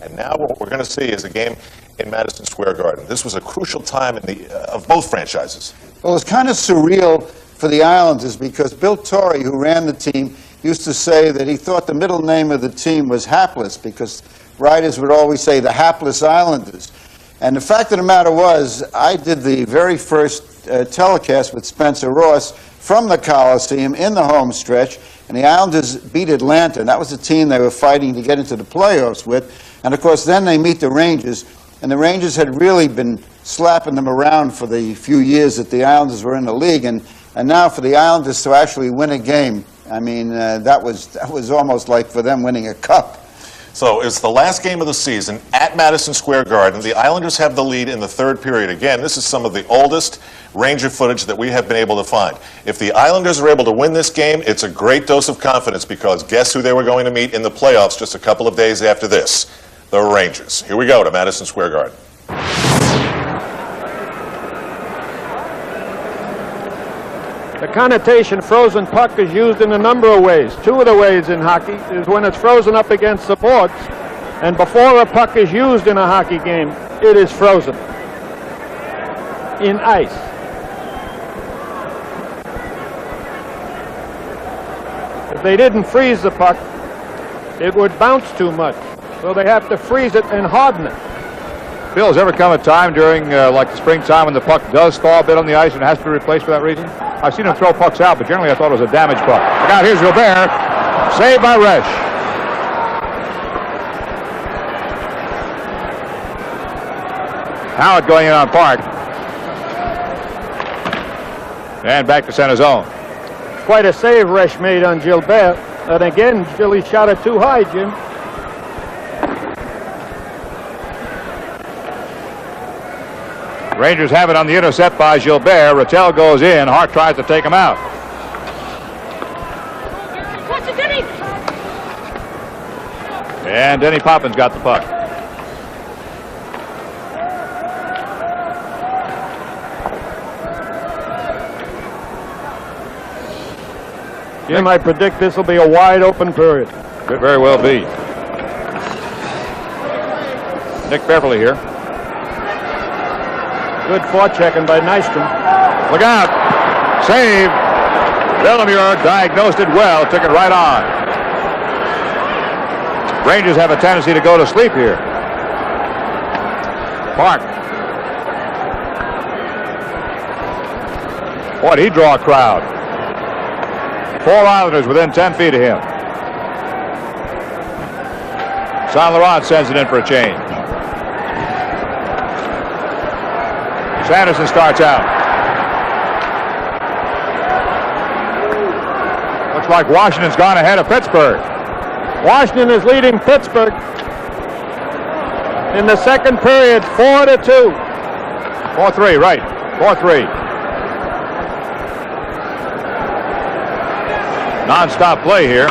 And now what we're going to see is a game in Madison Square Garden. This was a crucial time of both franchises. Well, it was kind of surreal for the Islanders because Bill Torrey, who ran the team, used to say that he thought the middle name of the team was hapless because writers would always say the hapless Islanders. And the fact of the matter was, I did the very first telecast with Spencer Ross from the Coliseum in the home stretch, and the Islanders beat Atlanta, and that was the team they were fighting to get into the playoffs with. And of course, then they meet the Rangers, and the Rangers had really been slapping them around for the few years that the Islanders were in the league, and now for the Islanders to actually win a game, I mean, that was almost like for them winning a cup. So it's the last game of the season at Madison Square Garden. The Islanders have the lead in the third period. Again, this is some of the oldest Ranger footage that we have been able to find. If the Islanders are able to win this game, it's a great dose of confidence because guess who they were going to meet in the playoffs just a couple of days after this? The Rangers. Here we go to Madison Square Garden. The connotation frozen puck is used in a number of ways. Two of the ways in hockey is when it's frozen up against the boards, and before a puck is used in a hockey game, it is frozen in ice. If they didn't freeze the puck, it would bounce too much, so they have to freeze it and harden it. Bill, has ever come a time during, like the springtime, when the puck does thaw a bit on the ice and has to be replaced for that reason? I've seen him throw pucks out, but generally I thought it was a damaged puck. Look out, here's Gilbert. Saved by Resch. Howard going in on Park. And back to center zone. Quite a save Resch made on Gilbert. And again, Gilly shot it too high, Jim. Rangers have it on the intercept by Gilbert. Rattel goes in. Hart tries to take him out. And Denny Poppins got the puck. Jim, I predict this will be a wide open period. Could very well be. Nick Beverly here. Good forechecking by Nystrom. Look out. Save. Villemure diagnosed it well. Took it right on. Rangers have a tendency to go to sleep here. Park. Boy, did he draw a crowd. 4 Islanders within 10 feet of him. Saint Laurent sends it in for a change. Sanderson starts out. Looks like Washington's gone ahead of Pittsburgh. Washington is leading Pittsburgh in the second period, 4-2. 4-3, right. 4-3. Non-stop play here.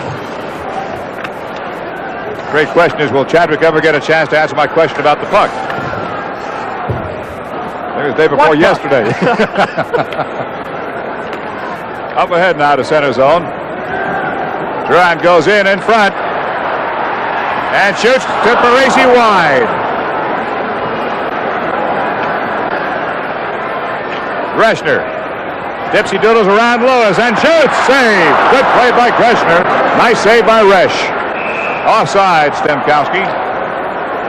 Great question is, will Chadwick ever get a chance to answer my question about the puck? It was the day before yesterday. Up ahead now to center zone. Durant goes in front. And shoots to Parisi wide. Greshner. Dipsy doodles around Lewis and shoots. Save. Good play by Greshner. Nice save by Resch. Offside, Stemkowski.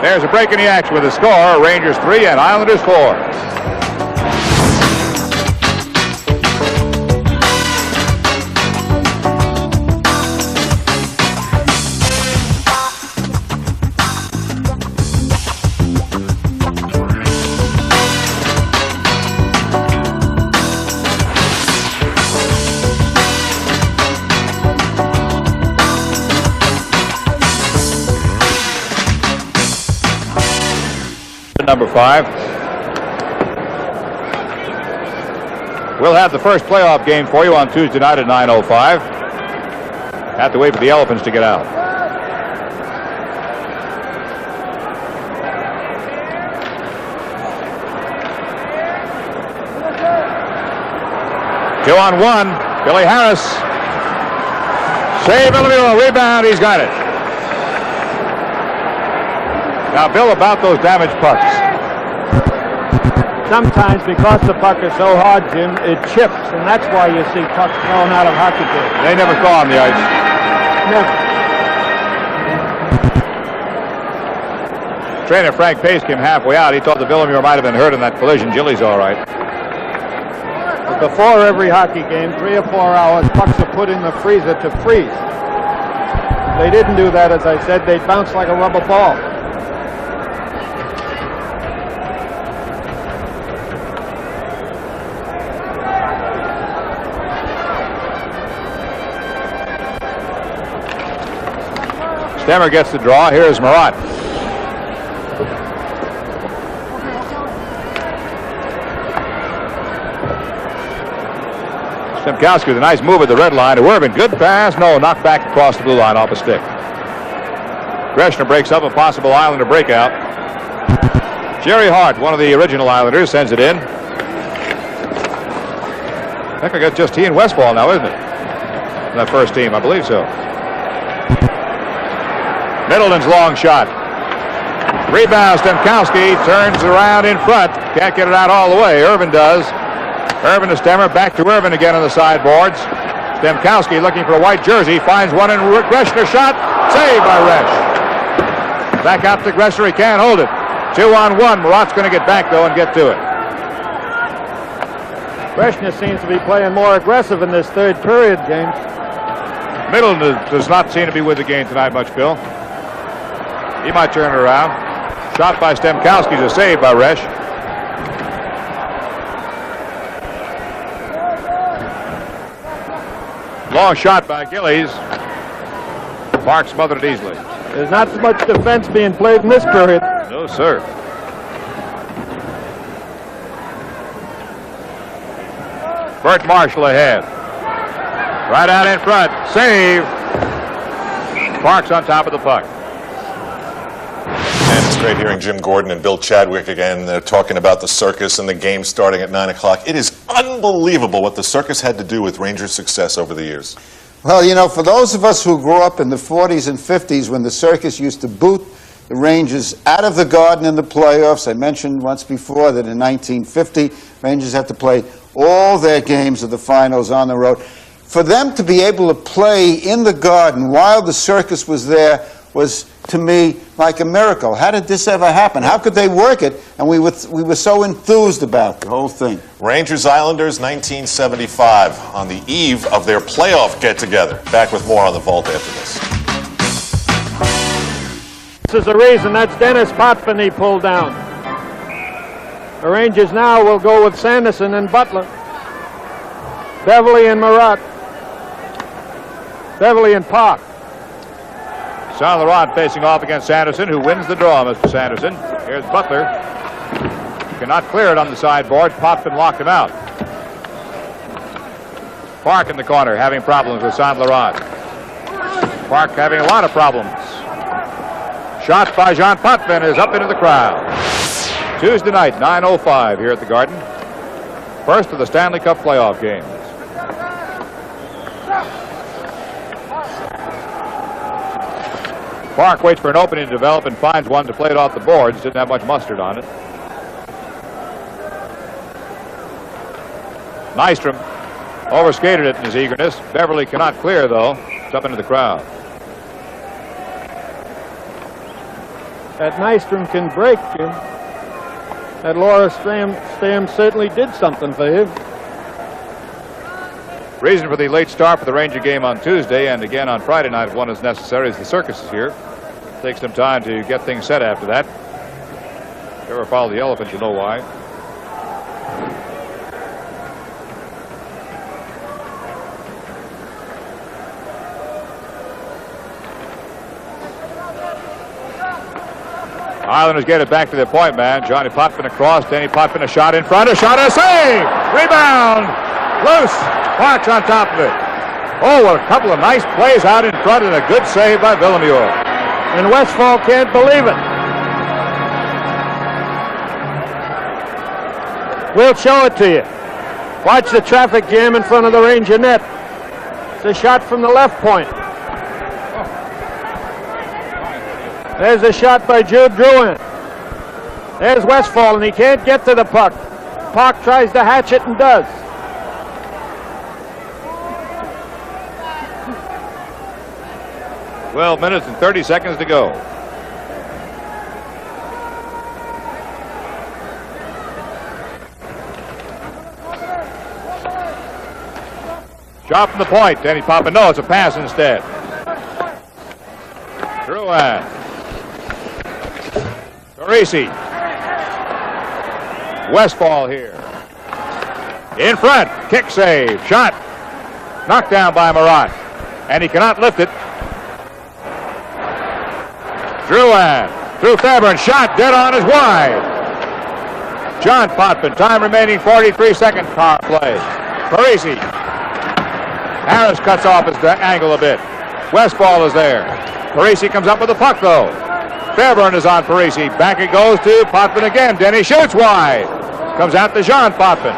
There's a break in the action with the score. Rangers 3 and Islanders 4. Number 5. We'll have the first playoff game for you on Tuesday night at 9:05. Have to wait for the Elephants to get out. Two on one. Billy Harris. Save Villemure. Rebound. He's got it. Now, Bill, about those damaged pucks. Sometimes, because the puck is so hard, Jim, it chips, and that's why you see pucks thrown out of hockey games. They never thaw on the ice. Never. Trainer Frank Pace came halfway out. He thought the Villamure might have been hurt in that collision. Gillies all right. But before every hockey game, 3 or 4 hours, pucks are put in the freezer to freeze. If they didn't do that, as I said, they'd bounce like a rubber ball. Stemmer gets the draw. Here's Marat. Stemkowski with a nice move at the red line to Irvin. Good pass. No, knocked back across the blue line off a stick. Greshner breaks up a possible Islander breakout. Jerry Hart, one of the original Islanders, sends it in. I think I got just he and Westfall now, isn't it? In that first team, I believe so. Middleton's long shot. Rebound. Stemkowski turns around in front. Can't get it out all the way. Irvin does. Irvin to Stemmer, back to Irvin again on the sideboards. Stemkowski looking for a white jersey, finds one in Greshner shot, saved by Resch. Back out to Greshner, he can't hold it. 2-on-1, Marat's going to get back though and get to it. Greshner seems to be playing more aggressive in this third period, James. Middleton does not seem to be with the game tonight much, Bill. He might turn it around. Shot by Stemkowski, a save by Resch. Long shot by Gillies. Park smothered it easily. There's not much defense being played in this period. No, sir. Bert Marshall ahead. Right out in front. Save. Park's on top of the puck. And it's great hearing Jim Gordon and Bill Chadwick again. They're talking about the circus and the game starting at 9 o'clock. It is unbelievable what the circus had to do with Rangers' success over the years. Well, you know, for those of us who grew up in the 40s and 50s when the circus used to boot the Rangers out of the Garden in the playoffs, I mentioned once before that in 1950, Rangers had to play all their games of the finals on the road. For them to be able to play in the Garden while the circus was there was, to me, like a miracle. How did this ever happen? How could they work it? And we were so enthused about the whole thing. Rangers Islanders 1975 on the eve of their playoff get-together. Back with more on the Vault after this. This is the reason. That's Dennis Potvin he pulled down. The Rangers now will go with Sanderson and Butler. Beverly and Marat. Beverly and Park. Saint Laurent facing off against Sanderson, who wins the draw, Mr. Sanderson. Here's Butler. Cannot clear it on the sideboard. Potvin locked him out. Park in the corner having problems with Saint Laurent. Park having a lot of problems. Shot by Jean Potvin is up into the crowd. Tuesday night, 9:05 here at the Garden. First of the Stanley Cup playoff games. Park waits for an opening to develop and finds one to play it off the boards. Didn't have much mustard on it. Nystrom overskated it in his eagerness. Beverly cannot clear, though. It's up into the crowd. That Nystrom can break, Jim. That Laura Stam certainly did something for him. Reason for the late start for the Ranger game on Tuesday and again on Friday night if one is necessary is the circus is here. Takes some time to get things set after that. If you ever follow the elephant, you know why. Islanders get it back to their point man. Johnny Potvin across. Danny Potvin a shot in front. A shot and a save! Rebound! Loose! Park's on top of it. Oh, a couple of nice plays out in front and a good save by Villamure. And Westfall can't believe it. We'll show it to you. Watch the traffic jam in front of the Ranger net. It's a shot from the left point. There's a shot by Jude Druin. There's Westfall, and he can't get to the puck. Park tries to hatch it and does. Well, 12 minutes and 30 seconds to go. Shot from the point. Danny Poppin. No, it's a pass instead. Drouin. Parisi. Westfall here. In front. Kick save. Shot. Knocked down by Marat. And he cannot lift it. Drouin. Through Faber. Shot. Dead on is wide. John Potvin. Time remaining 43 seconds. Power play. Parisi. Harris cuts off his angle a bit. Westfall is there. Parisi comes up with the puck, though. Fairburn is on Parisi. Back it goes to Potvin again. Denny shoots wide. Comes out to John Potvin.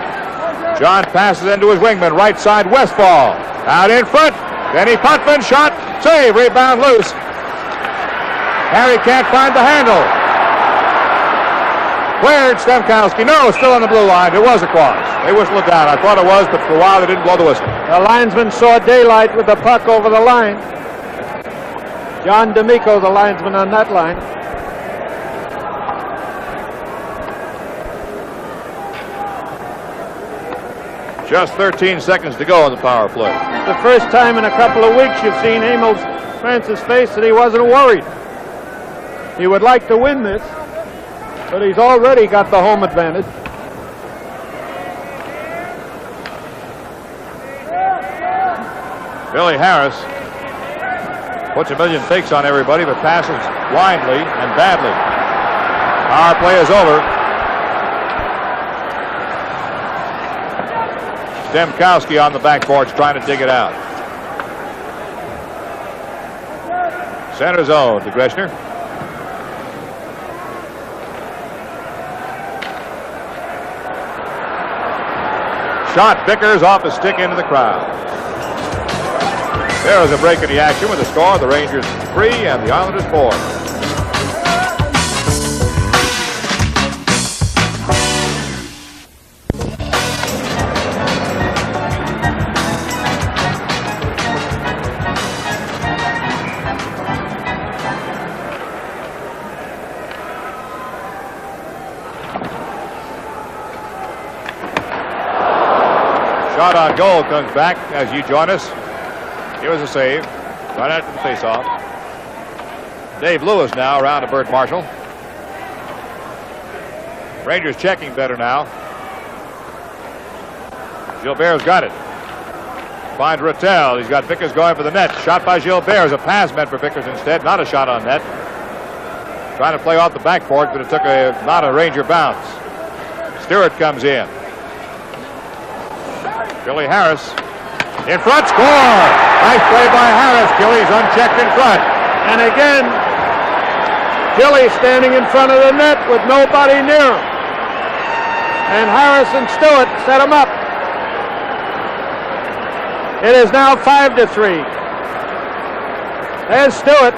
John passes into his wingman. Right side, Westfall. Out in front. Denny Potvin. Shot. Save. Rebound loose. Harry can't find the handle. Cleared. Stemkowski. No, still on the blue line. It was a cross. They whistled it down. I thought it was, but for a while they didn't blow the whistle. The linesman saw daylight with the puck over the line. John D'Amico, the linesman on that line. Just 13 seconds to go on the power play. The first time in a couple of weeks you've seen Emil Francis' face that he wasn't worried. He would like to win this, but he's already got the home advantage. Billy Harris puts a million fakes on everybody, but passes blindly and badly. Power play is over. Stemkowski on the backboards trying to dig it out. Center zone to Greshner. Shot. Vickers off his stick into the crowd. There is a break in the action with the score. The Rangers 3 and the Islanders 4. Shot on goal comes back as you join us. Here was a save. Right after the faceoff. Dave Lewis now around to Bert Marshall. Rangers checking better now. Gilbert's got it. Finds Rattel. He's got Vickers going for the net. Shot by Gilbert. Is a pass meant for Vickers instead. Not a shot on net. Trying to play off the backboard, but it took not a Ranger bounce. Stewart comes in. Billy Harris in front, score! Nice play by Harris. Gillies unchecked in front. And again, Gilly standing in front of the net with nobody near him. And Harris and Stewart set him up. It is now 5-3. There's Stewart.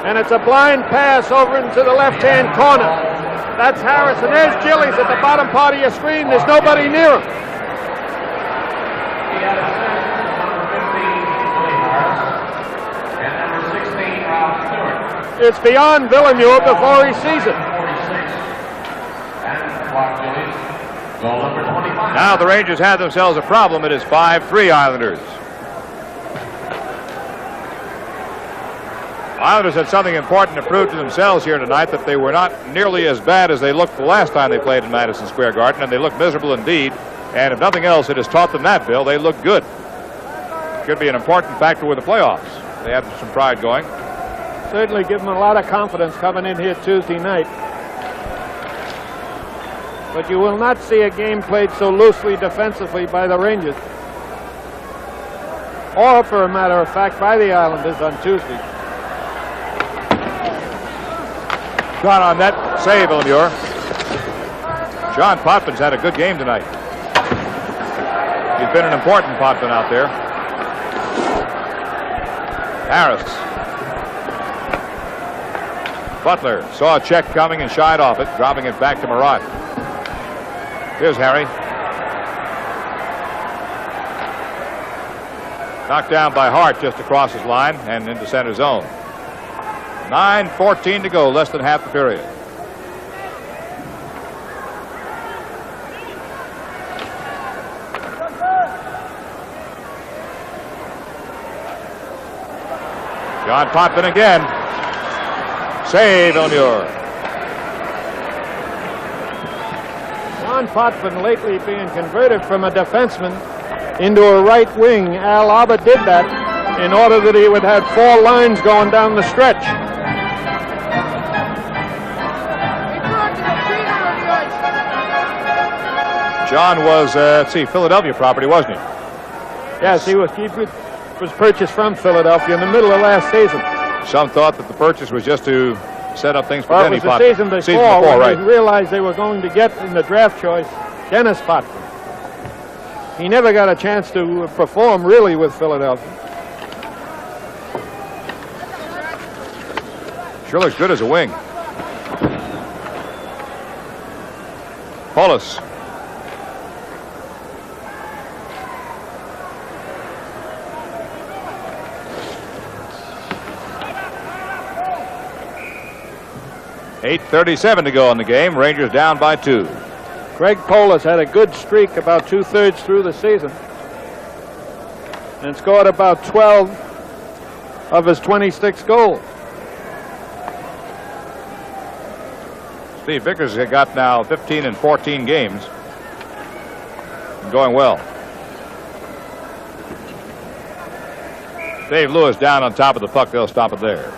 And it's a blind pass over into the left-hand corner. That's Harris, and there's Gillies at the bottom part of your screen. There's nobody near him. It's beyond Villeneuve before he sees it. Now the Rangers have themselves a problem. It is 5-3 Islanders. Islanders had something important to prove to themselves here tonight, that they were not nearly as bad as they looked the last time they played in Madison Square Garden, and they looked miserable indeed. And if nothing else, it has taught them that, Bill. They look good. Could be an important factor with the playoffs. They have some pride going. Certainly give them a lot of confidence coming in here Tuesday night. But you will not see a game played so loosely defensively by the Rangers. Or, for a matter of fact, by the Islanders on Tuesday. Shot on net, save Villeneuve. John Potvin's had a good game tonight. He's been an important Potvin out there. Harris. Butler saw a check coming and shied off it, dropping it back to Murat. Here's Harry. Knocked down by Hart just across his line and into center zone. 9:14 to go, less than half the period. John Potvin again. Save, Elmure. John Potvin lately being converted from a defenseman into a right wing. Al Albert did that in order that he would have 4 lines going down the stretch. John was, Philadelphia property, wasn't he? Yes, he was purchased from Philadelphia in the middle of last season. Some thought that the purchase was just to set up things for Well, Denny it was Potvin. the season before when right. they realized they were going to get in the draft choice Dennis Potvin. He never got a chance to perform really with Philadelphia. Sure looks good as a wing. Paulus. .8:37 to go in the game. Rangers down by 2. Greg Polis had a good streak about 2/3 through the season and scored about 12 of his 26 goals. Steve Vickers has got now 15 and 14 games. Going well. Dave Lewis down on top of the puck. They'll stop it there.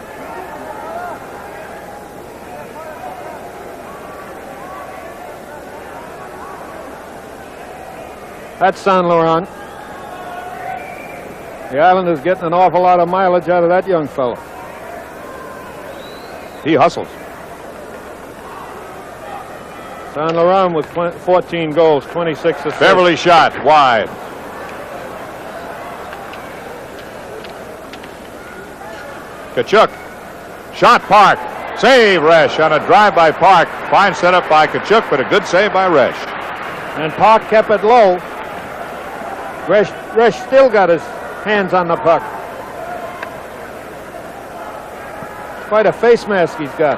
That's Saint Laurent. The Islanders getting an awful lot of mileage out of that young fellow. He hustles. Saint Laurent with 14 goals, 26 assists. Beverly shot wide. Kachuk. Shot Park. Save Resch on a drive by Park. Fine setup by Kachuk, but a good save by Resch. And Park kept it low. Resch still got his hands on the puck. Quite a face mask he's got.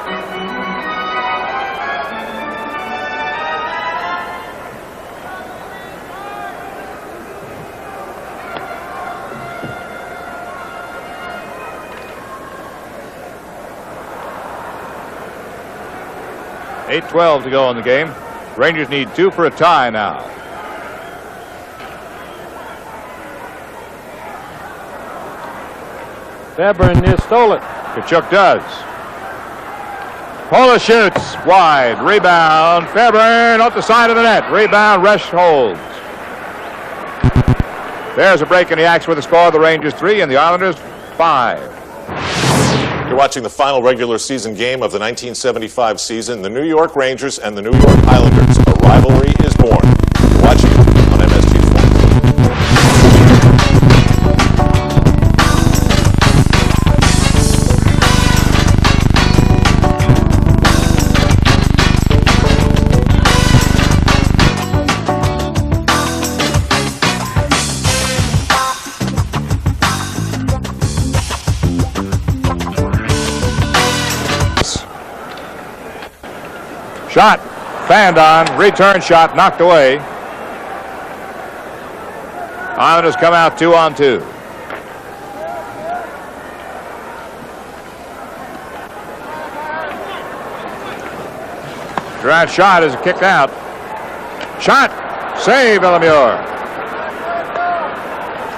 .8:12 to go in the game. Rangers need 2 for a tie now. Fairburn near stole it. Kachuk does. Pola shoots wide. Rebound. Fairburn off the side of the net. Rebound. Resch holds. There's a break in the action with the score. The Rangers 3 and the Islanders 5. You're watching the final regular season game of the 1975 season. The New York Rangers and the New York Islanders. A rivalry is born. You're watching on MSG Vault. Shot, fanned on, return shot, knocked away. Islanders come out 2-on-2. Durant shot is kicked out. Shot, save Elmure.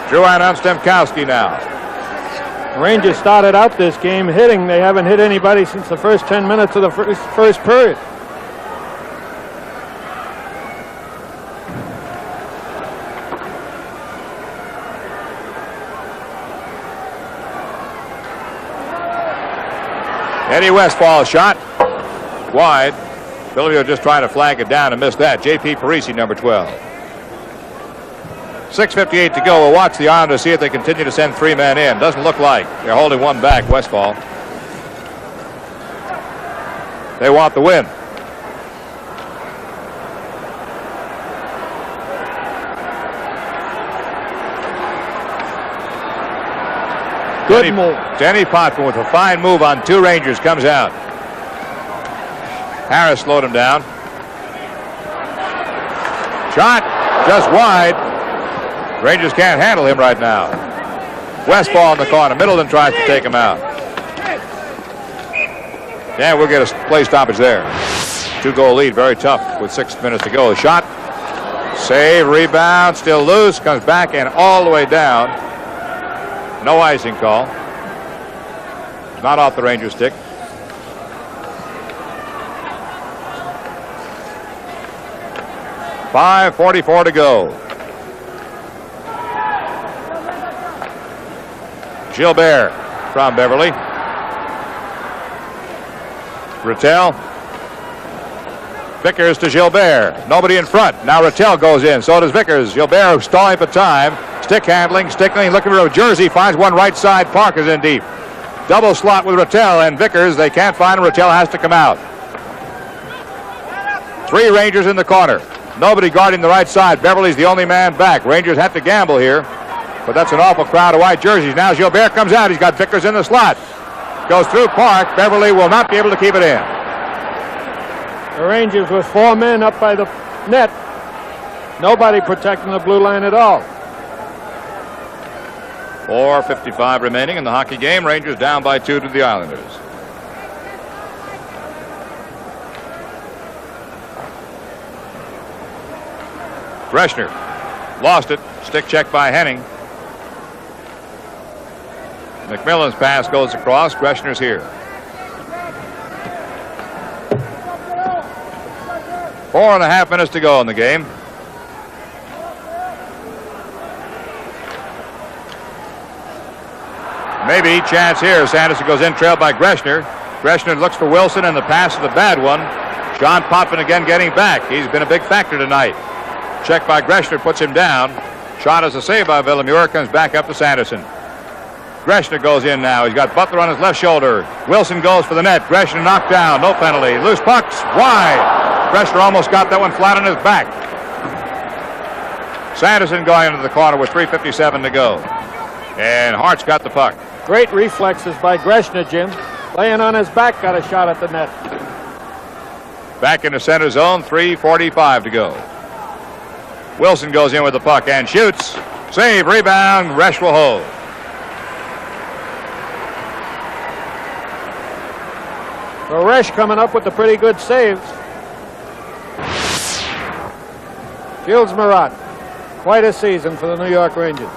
Drouin on Stemkowski now. Rangers started out this game hitting. They haven't hit anybody since the first 10 minutes of the first period. Eddie Westfall shot wide. Philio just trying to flag it down and missed that. J.P. Parisi, number 12. 6:58 to go. We'll watch the Islanders see if they continue to send 3 men in. Doesn't look like. They're holding one back, Westfall. They want the win. Good move. Denny Potvin with a fine move on 2 Rangers comes out. Harris slowed him down. Shot just wide. Rangers can't handle him right now. Westfall in the corner. Middleton tries to take him out. Yeah, we'll get a play stoppage there. 2-goal lead, very tough with 6 minutes to go. Shot, save, rebound, still loose, comes back and all the way down. No icing call. Not off the Rangers stick. .5:44 to go. Gilbert from Beverly. Rattel. Vickers to Gilbert. Nobody in front. Now Rattel goes in. So does Vickers. Gilbert stalling for time. Stick handling. Stickling looking for a jersey. Finds one right side. Park is in deep. Double slot with Rattel and Vickers. They can't find him. Rattel has to come out. 3 Rangers in the corner. Nobody guarding the right side. Beverly's the only man back. Rangers have to gamble here. But that's an awful crowd of white jerseys. Now Gilbert comes out. He's got Vickers in the slot. Goes through Park. Beverly will not be able to keep it in. The Rangers with 4 men up by the net. Nobody protecting the blue line at all. 4:55 remaining in the hockey game. Rangers down by 2 to the Islanders. Greshner lost it. Stick check by Henning. McMillan's pass goes across. Greshner's here. 4.5 minutes to go in the game. Maybe chance here. Sanderson goes in, trailed by Greshner. Greshner looks for Wilson, and the pass is a bad one. John Potvin again getting back. He's been a big factor tonight. Check by Greshner puts him down. Shot is a save by Villemure. Comes back up to Sanderson. Greshner goes in now. He's got Butler on his left shoulder. Wilson goes for the net. Greshner knocked down. No penalty. Loose pucks. Wide. Greshner almost got that one flat on his back. Sanderson going into the corner with 3:57 to go. And Hart's got the puck. Great reflexes by Greshner, Jim. Laying on his back, got a shot at the net. Back into center zone, 3:45 to go. Wilson goes in with the puck and shoots. Save, rebound, Resch will hold. So Resch coming up with the pretty good saves. Fields Marat, quite a season for the New York Rangers.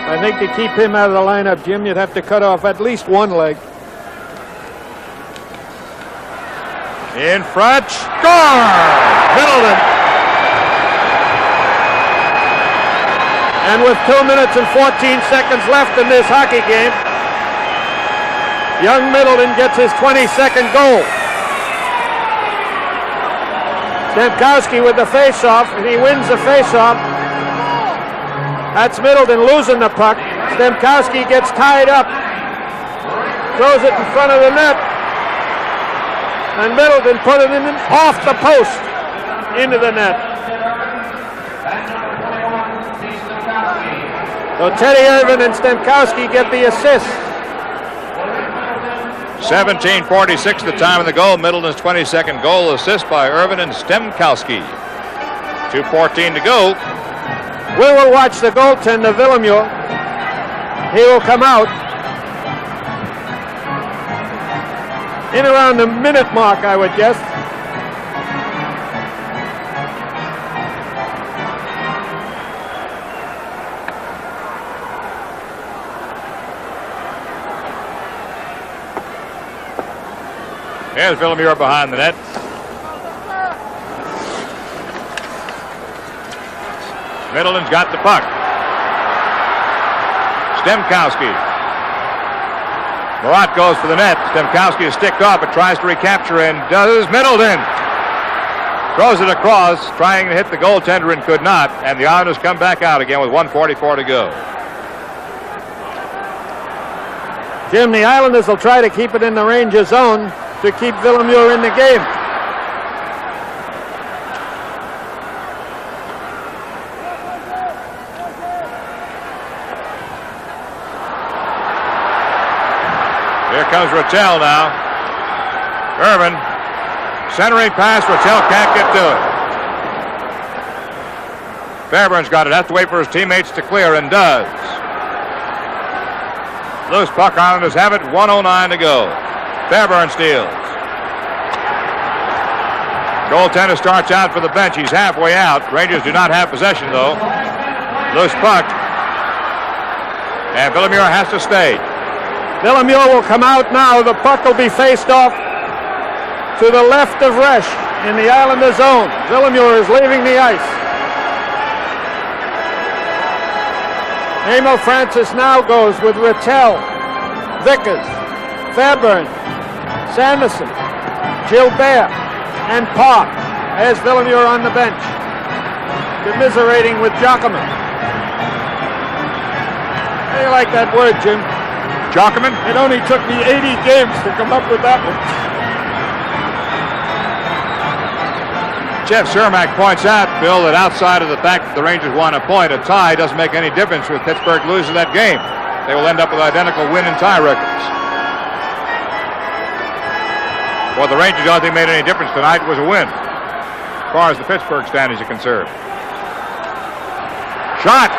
I think to keep him out of the lineup, Jim, you'd have to cut off at least one leg. In front, score! Middleton. And with 2 minutes and 14 seconds left in this hockey game, young Middleton gets his 22nd goal. Stemkowski with the face-off, and he wins the face-off. That's Middleton losing the puck. Stemkowski gets tied up, throws it in front of the net, and Middleton put it in off the post into the net. So Teddy Irvin and Stemkowski get the assist. 17:46 the time of the goal. Middleton's 22nd goal, assist by Irvin and Stemkowski. 2:14 to go. We will watch the goaltender, Villemure. He will come out in around the minute mark, I would guess. Here's Villemure behind the net. Middleton's got the puck. Stemkowski. Marat goes for the net. Stemkowski is sticked off, but tries to recapture, and does Middleton. Throws it across, trying to hit the goaltender and could not. And the Islanders come back out again with 1:44 to go. Jim, the Islanders will try to keep it in the Rangers zone to keep Villemure in the game. Here comes Rattel now. Irvin, centering pass. Rattel can't get to it. Fairbairn's got it. Has to wait for his teammates to clear, and does. Loose puck. Islanders have it. 1:09 to go. Fairbairn steals. Goaltender starts out for the bench. He's halfway out. Rangers do not have possession, though. Loose puck. And Villemure has to stay. Villemure will come out now. The puck will be faced off to the left of Resch in the Islander zone. Villemure is leaving the ice. Emil Francis now goes with Rattel, Vickers, Fairbairn, Sanderson, Gilbert, and Park as Villemure on the bench, commiserating with Giacomo. How do you like that word, Jim? Jockman? It only took me 80 games to come up with that one. Jeff Cermak points out, Bill, that outside of the fact that the Rangers won a point, a tie doesn't make any difference with Pittsburgh losing that game. They will end up with identical win and tie records. Well, the Rangers don't think made any difference tonight. It was a win, as far as the Pittsburgh standings are concerned. Shot!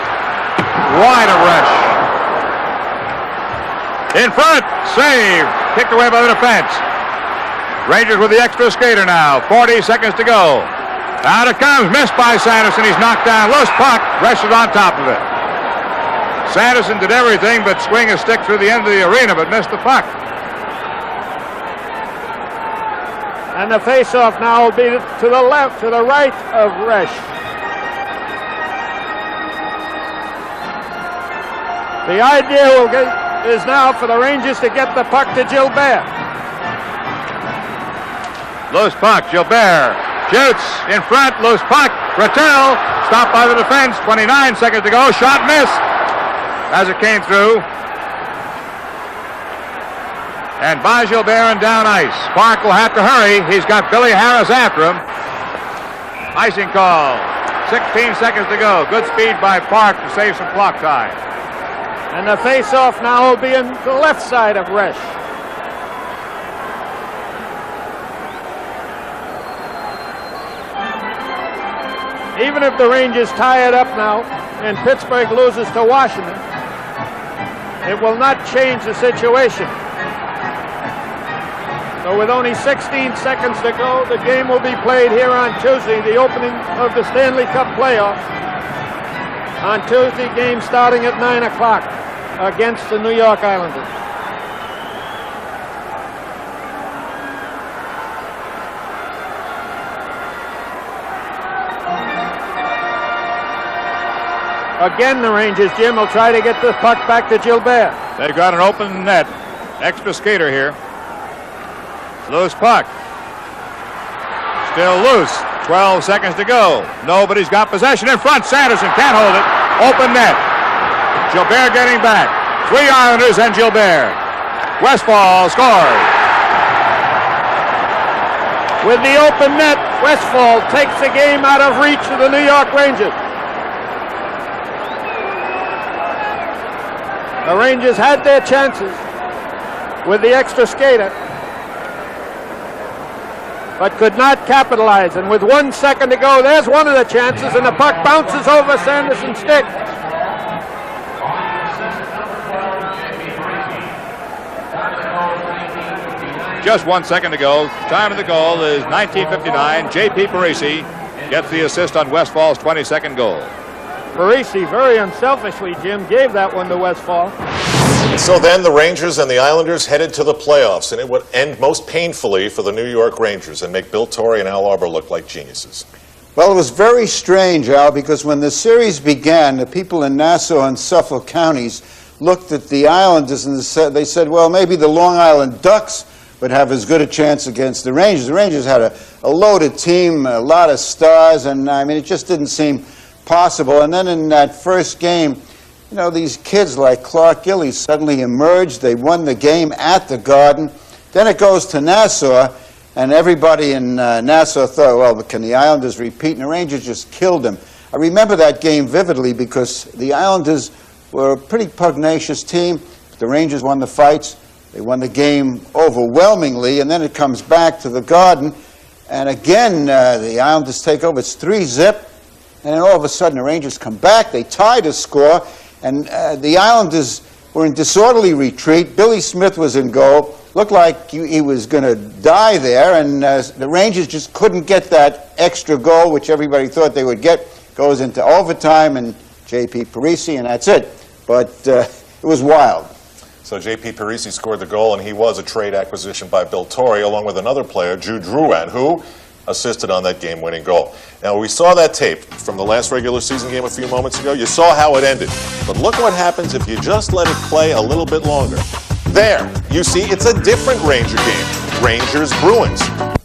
Wide of Resch. In front, save, kicked away by the defense. Rangers with the extra skater now, 40 seconds to go. Out it comes, missed by Sanderson, he's knocked down, loose puck, Resch is on top of it. Sanderson did everything but swing a stick through the end of the arena, but missed the puck. And the face-off now will be to the left, to the right of Resch. The idea is now for the Rangers to get the puck to Gilbert. Loose puck, Gilbert shoots in front, loose puck, Rattel, stopped by the defense, 29 seconds to go, shot missed as it came through. And by Gilbert and down ice. Park will have to hurry, he's got Billy Harris after him. Icing call, 16 seconds to go, good speed by Park to save some clock time. And the face-off now will be on the left side of Resch. Even if the Rangers tie it up now and Pittsburgh loses to Washington, it will not change the situation. So with only 16 seconds to go, the game will be played here on Tuesday, the opening of the Stanley Cup playoffs. On Tuesday, game starting at 9 o'clock against the New York Islanders. Again, the Rangers, Jim, will try to get the puck back to Gilbert. They've got an open net. Extra skater here. Loose puck. Still loose. 12 seconds to go. Nobody's got possession in front. Sanderson can't hold it. Open net. Gilbert getting back. 3 Islanders and Gilbert. Westfall scores. With the open net, Westfall takes the game out of reach of the New York Rangers. The Rangers had their chances with the extra skater, but could not capitalize. And with 1 second to go, there's one of the chances, and the puck bounces over Sanderson's stick. Just 1 second to go. Time of the goal is 19:59. J.P. Parisi gets the assist on Westfall's 22nd goal. Parisi, very unselfishly, Jim, gave that one to Westfall. So then the Rangers and the Islanders headed to the playoffs, and it would end most painfully for the New York Rangers and make Bill Torrey and Al Arbour look like geniuses. Well, it was very strange, Al, because when the series began, the people in Nassau and Suffolk counties looked at the Islanders and they said, well, maybe the Long Island Ducks would have as good a chance against the Rangers. The Rangers had a loaded team, a lot of stars, and I mean, it just didn't seem possible. And then in that first game, you know, these kids like Clark Gillies suddenly emerged. They won the game at the Garden. Then it goes to Nassau, and everybody in Nassau thought, well, can the Islanders repeat? And the Rangers just killed them. I remember that game vividly because the Islanders were a pretty pugnacious team. The Rangers won the fights. They won the game overwhelmingly, and then it comes back to the Garden, and again, the Islanders take over. It's 3-0, and then all of a sudden the Rangers come back. They tie the score, and the Islanders were in disorderly retreat. Billy Smith was in goal. Looked like he was going to die there, and the Rangers just couldn't get that extra goal, which everybody thought they would get. Goes into overtime, and J.P. Parisi, and that's it. But it was wild. So J.P. Parisi scored the goal, and he was a trade acquisition by Bill Torrey, along with another player, Jude Drouin, who assisted on that game-winning goal. Now, we saw that tape from the last regular season game a few moments ago. You saw how it ended. But look what happens if you just let it play a little bit longer. There, you see, it's a different Ranger game. Rangers-Bruins.